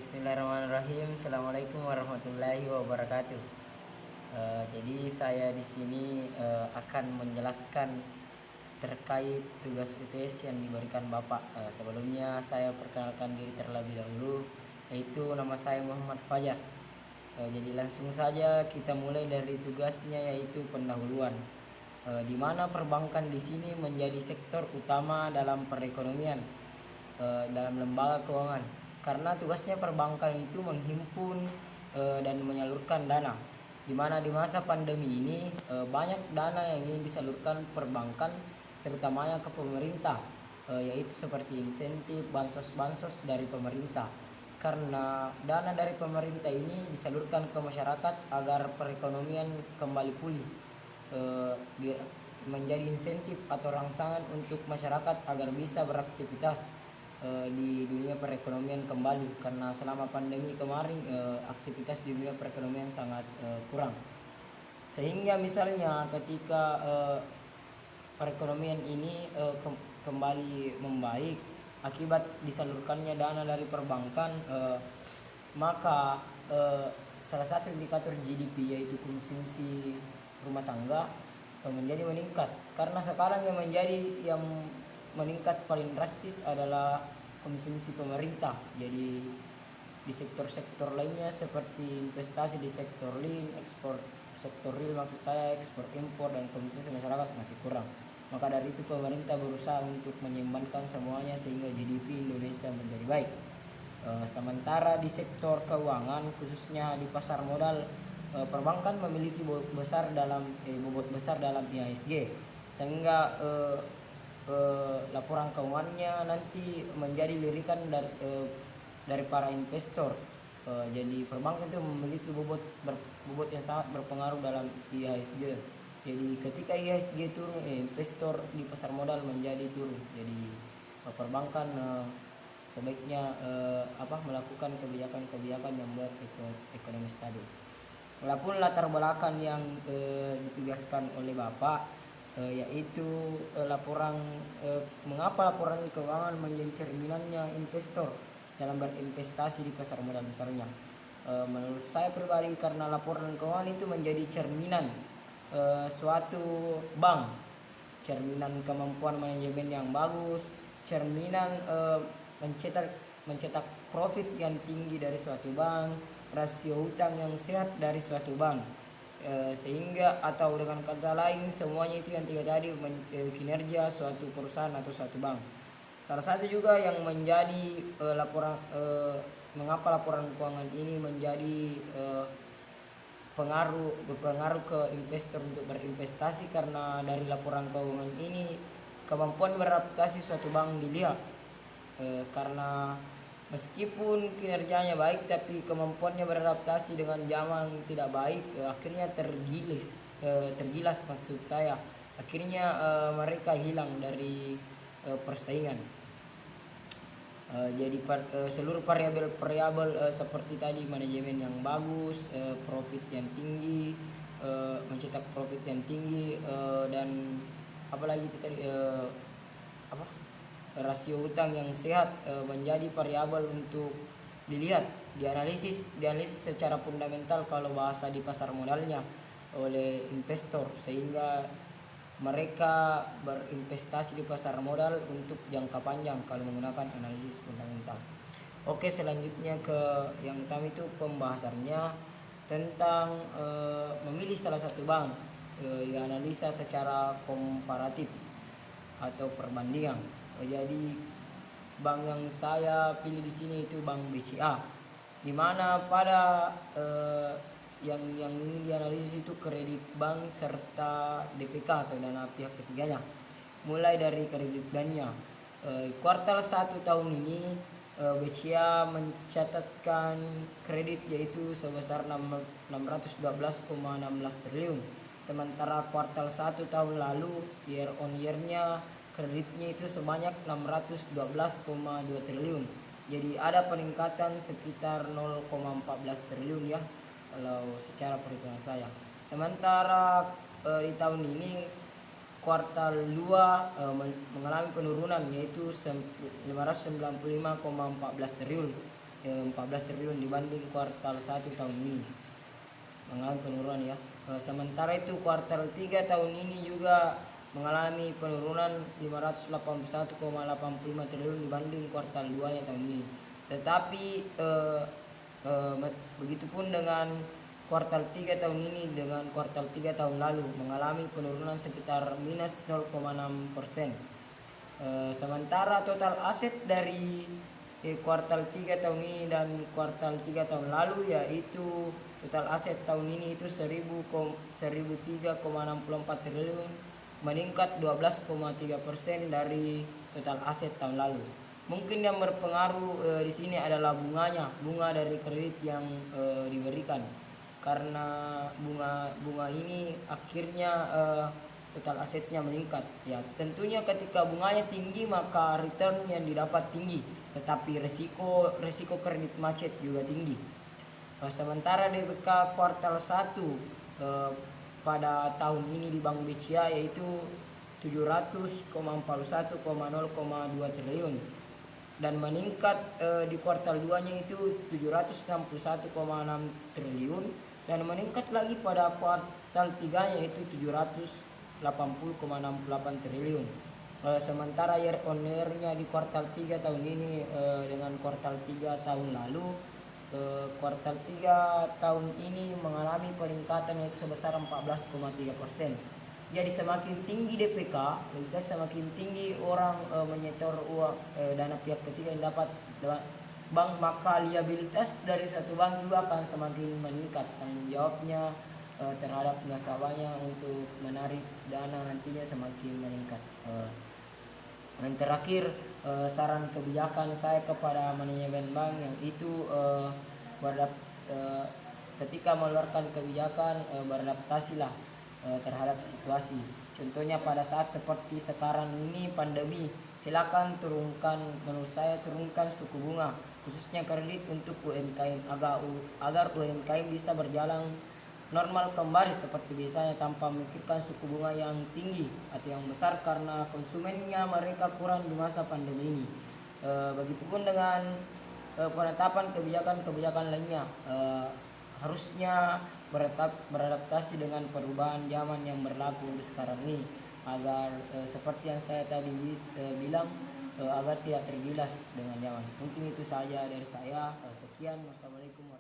Bismillahirrahmanirrahim. Assalamualaikum warahmatullahi wabarakatuh. Jadi saya di sini akan menjelaskan terkait tugas UTS yang diberikan Bapak. Sebelumnya saya perkenalkan diri terlebih dahulu, yaitu nama saya Muhammad Fajar. Jadi langsung saja kita mulai dari tugasnya, yaitu pendahuluan. Di mana perbankan di sini menjadi sektor utama dalam perekonomian dalam lembaga keuangan, karena tugasnya perbankan itu menghimpun dan menyalurkan dana, di mana di masa pandemi ini banyak dana yang ingin disalurkan perbankan terutamanya ke pemerintah, yaitu seperti insentif, bansos dari pemerintah. Karena dana dari pemerintah ini disalurkan ke masyarakat agar perekonomian kembali pulih, menjadi insentif atau rangsangan untuk masyarakat agar bisa beraktivitas di dunia perekonomian kembali, karena selama pandemi kemarin aktivitas di dunia perekonomian sangat kurang, sehingga misalnya ketika perekonomian ini kembali membaik akibat disalurkannya dana dari perbankan, maka salah satu indikator GDP, yaitu konsumsi rumah tangga, menjadi meningkat. Karena sekarang yang meningkat paling drastis adalah konsumsi pemerintah. Jadi di sektor-sektor lainnya seperti investasi di sektor real, ekspor sektor real maksud saya, ekspor impor dan konsumsi masyarakat masih kurang. Maka dari itu pemerintah berusaha untuk menyeimbangkan semuanya sehingga GDP Indonesia menjadi baik. Sementara di sektor keuangan, khususnya di pasar modal, perbankan memiliki bobot besar dalam IHSG, sehingga laporan keuangannya nanti menjadi lirikan dari para investor. Jadi perbankan itu memiliki bobot yang sangat berpengaruh dalam IHSG. Jadi ketika IHSG turun, investor di pasar modal menjadi turun. Jadi perbankan sebaiknya melakukan kebijakan-kebijakan yang membuat ekonomi stabil. Walaupun latar belakang yang ditugaskan oleh Bapak, yaitu mengapa laporan keuangan menjadi cerminannya investor dalam berinvestasi di pasar modal misalnya. Menurut saya pribadi, karena laporan keuangan itu menjadi cerminan suatu bank, cerminan kemampuan manajemen yang bagus, cerminan mencetak profit yang tinggi dari suatu bank, rasio hutang yang sehat dari suatu bank, sehingga atau dengan kata lain semuanya itu yang tiga tadi kinerja suatu perusahaan atau suatu bank. Salah satu juga yang menjadi mengapa laporan keuangan ini menjadi berpengaruh ke investor untuk berinvestasi, karena dari laporan keuangan ini kemampuan beradaptasi suatu bank dilihat, karena meskipun kinerjanya baik tapi kemampuannya beradaptasi dengan zaman tidak baik, akhirnya tergilas maksud saya, akhirnya mereka hilang dari persaingan. Jadi seluruh variabel seperti tadi, manajemen yang bagus, profit yang tinggi, mencetak profit yang tinggi, dan apalagi tadi rasio hutang yang sehat, menjadi variabel untuk dilihat, dianalisis secara fundamental kalau bahasa di pasar modalnya oleh investor, sehingga mereka berinvestasi di pasar modal untuk jangka panjang kalau menggunakan analisis fundamental. Oke, selanjutnya ke yang utama itu pembahasannya tentang memilih salah satu bank, dianalisa secara komparatif atau perbandingan. Jadi bank yang saya pilih di sini itu Bank BCA, di mana pada yang ingin dianalisis itu kredit bank serta DPK atau dana pihak ketiganya. Mulai dari kredit bannya, kuartal 1 tahun ini BCA mencatatkan kredit yaitu sebesar 612,16 triliun. Sementara kuartal 1 tahun lalu year on year-nya kreditnya itu sebanyak 612,2 triliun. Jadi ada peningkatan sekitar 0,14 triliun ya kalau secara perhitungan saya. Sementara di tahun ini kuartal 2 mengalami penurunan yaitu 595,14 triliun. 14 triliun dibanding kuartal 1 tahun ini, mengalami penurunan ya. Sementara itu kuartal 3 tahun ini juga mengalami penurunan 581,85 triliun dibanding kuartal 2 yang tahun ini. Tetapi begitupun dengan kuartal 3 tahun ini dengan kuartal 3 tahun lalu mengalami penurunan sekitar minus 0,6%. Sementara total aset dari kuartal 3 tahun ini dan kuartal 3 tahun lalu, yaitu total aset tahun ini itu 1003,64 triliun, meningkat 12,3% dari total aset tahun lalu. Mungkin yang berpengaruh di sini adalah bunga dari kredit yang diberikan, karena bunga ini akhirnya total asetnya meningkat. Ya, tentunya ketika bunganya tinggi maka return yang didapat tinggi, tetapi resiko kredit macet juga tinggi. Sementara DBK kuartal 1 pada tahun ini di Bank BCA yaitu 741,02 triliun, dan meningkat di kuartal 2 nya itu 761,6 triliun, dan meningkat lagi pada kuartal 3 nya yaitu 780,68 triliun. Sementara year on year-nya di kuartal 3 tahun ini dengan kuartal 3 tahun lalu, kuartal 3 tahun ini mengalami peningkatan yaitu sebesar 14,3%. Jadi semakin tinggi DPK, semakin tinggi orang menyetor uang dana pihak ketiga yang dapat bank, maka liabilitas dari satu bank juga akan semakin meningkat. Tanggung jawabnya terhadap nasabahnya untuk menarik dana nantinya semakin meningkat. Yang terakhir, saran kebijakan saya kepada manajemen bank yang itu ketika mengeluarkan kebijakan beradaptasilah terhadap situasi. Contohnya pada saat seperti sekarang ini pandemi, silakan menurut saya turunkan suku bunga khususnya kredit untuk UMKM agar UMKM bisa berjalan normal kembali seperti biasanya tanpa memikirkan suku bunga yang tinggi atau yang besar karena konsumennya mereka kurang di masa pandemi ini. Begitupun dengan penetapan kebijakan lainnya, harusnya beradaptasi dengan perubahan zaman yang berlaku sekarang ini agar seperti yang saya tadi bilang, agar tidak tergilas dengan zaman. Mungkin itu saja dari saya. Sekian, wassalamualaikum.